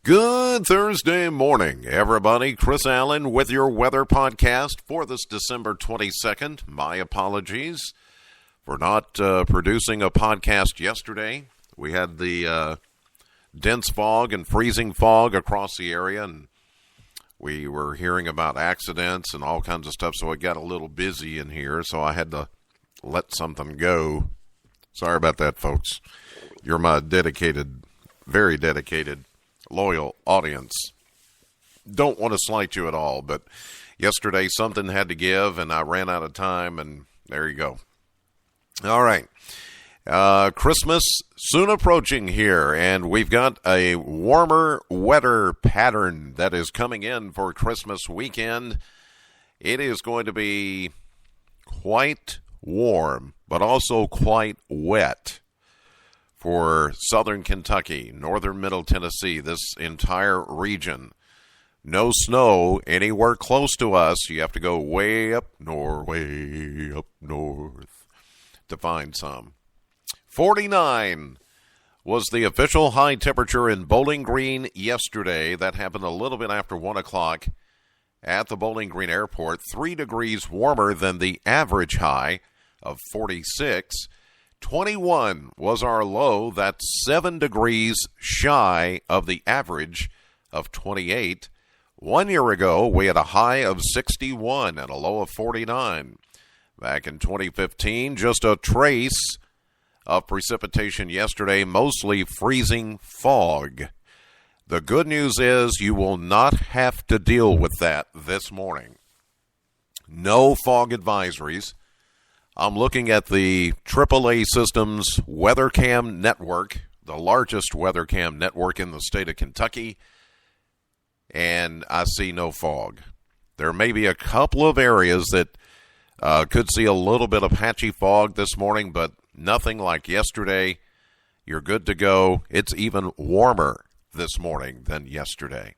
Good Thursday morning, everybody. Chris Allen with your weather podcast for this December 22nd. My apologies for not producing a podcast yesterday. We had the dense fog and freezing fog across the area, and we were hearing about accidents and all kinds of stuff, so it got a little busy in here, so I had to let something go. Sorry about that, folks. You're my dedicated, very dedicated, loyal audience. Don't want to slight you at all, but yesterday something had to give, and I ran out of time, and there you go. All right. Christmas soon approaching here, and we've got a warmer, wetter pattern that is coming in for Christmas weekend. It is going to be quite warm, but also quite wet for southern Kentucky, northern middle Tennessee, this entire region. No snow anywhere close to us. You have to go way up north to find some. 49 was the official high temperature in Bowling Green yesterday. That happened a little bit after 1 o'clock at the Bowling Green Airport. 3 degrees warmer than the average high of 46. 21 was our low. That's 7 degrees shy of the average of 28. 1 year ago, we had a high of 61 and a low of 49. Back in 2015, just a trace of precipitation yesterday, mostly freezing fog. The good news is you will not have to deal with that this morning. No fog advisories. I'm looking at the AAA Systems WeatherCam network, the largest WeatherCam network in the state of Kentucky, and I see no fog. There may be a couple of areas that could see a little bit of patchy fog this morning, but nothing like yesterday. You're good to go. It's even warmer this morning than yesterday.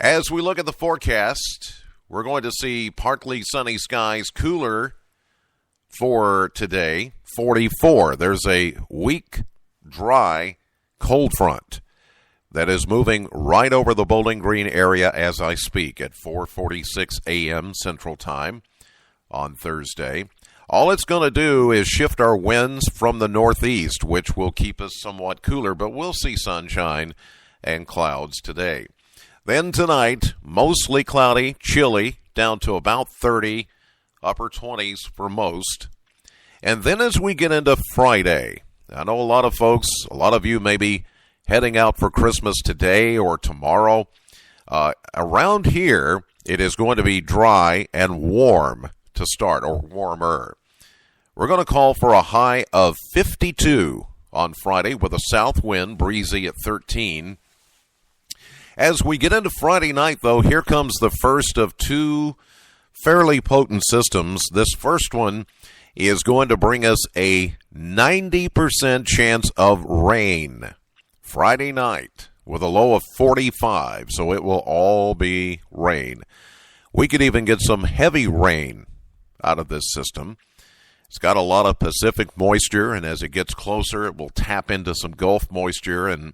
As we look at the forecast, we're going to see partly sunny skies, cooler for today, 44. There's a weak, dry, cold front that is moving right over the Bowling Green area as I speak at 4:46 a.m. Central Time on Thursday. All it's going to do is shift our winds from the northeast, which will keep us somewhat cooler, but we'll see sunshine and clouds today. Then tonight, mostly cloudy, chilly, down to about 30, upper 20s for most. And then as we get into Friday, I know a lot of folks, a lot of you may be heading out for Christmas today or tomorrow. Around here, it is going to be dry and warm to start, or warmer. We're going to call for a high of 52 on Friday with a south wind, breezy at 13. As we get into Friday night, though, here comes the first of two fairly potent systems. This first one is going to bring us a 90% chance of rain Friday night with a low of 45, so it will all be rain. We could even get some heavy rain out of this system. It's got a lot of Pacific moisture, and as it gets closer, it will tap into some Gulf moisture and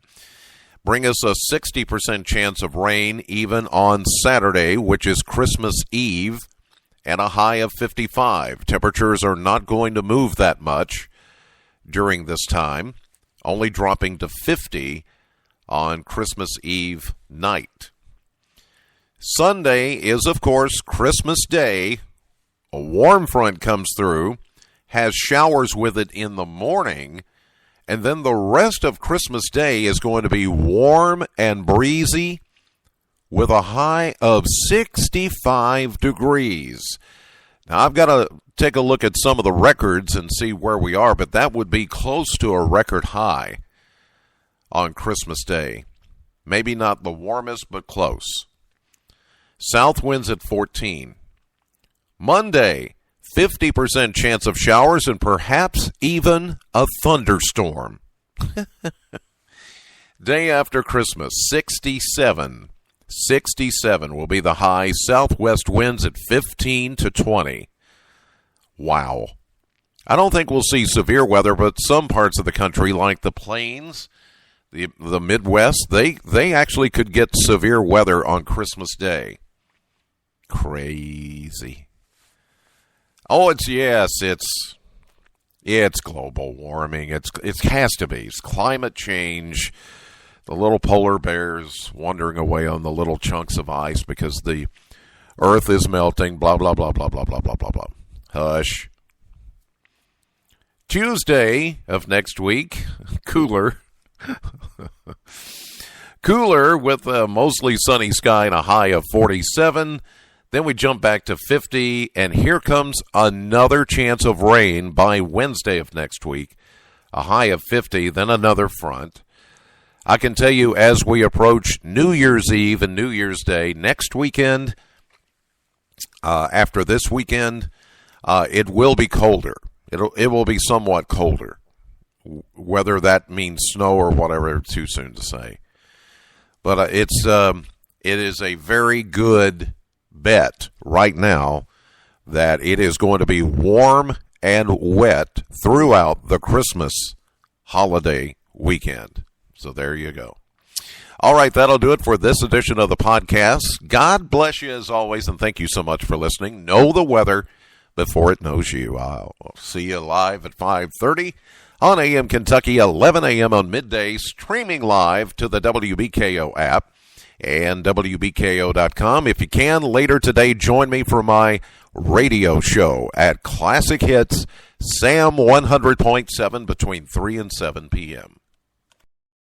bring us a 60% chance of rain even on Saturday, which is Christmas Eve, and a high of 55. Temperatures are not going to move that much during this time, only dropping to 50 on Christmas Eve night. Sunday is, of course, Christmas Day. A warm front comes through, has showers with it in the morning, and then the rest of Christmas Day is going to be warm and breezy with a high of 65 degrees. Now, I've got to take a look at some of the records and see where we are, but that would be close to a record high on Christmas Day. Maybe not the warmest, but close. South winds at 14. Monday, 50% chance of showers and perhaps even a thunderstorm. Day after Christmas, 67. 67 will be the high. Southwest winds at 15 to 20. Wow. I don't think we'll see severe weather, but some parts of the country, like the plains, the Midwest, they actually could get severe weather on Christmas Day. Crazy. Oh, it's global warming. It has to be. It's climate change. The little polar bears wandering away on the little chunks of ice because the Earth is melting. Blah blah blah blah blah blah blah blah blah. Hush. Tuesday of next week, cooler. Cooler with a mostly sunny sky and a high of 47. Then we jump back to 50, and here comes another chance of rain by Wednesday of next week. A high of 50, then another front. I can tell you as we approach New Year's Eve and New Year's Day, next weekend, after this weekend, it will be colder. It will be somewhat colder. Whether that means snow or whatever, too soon to say. But it is a very good bet right now that it is going to be warm and wet throughout the Christmas holiday weekend. So there you go. All right, that'll do it for this edition of the podcast. God bless you as always, and thank you so much for listening. Know the weather before it knows you. I'll see you live at 5:30 on AM Kentucky, 11 a.m. on midday, streaming live to the WBKO app and WBKO.com. If you can, later today, join me for my radio show at Classic Hits, Sam 100.7 between 3 and 7 p.m.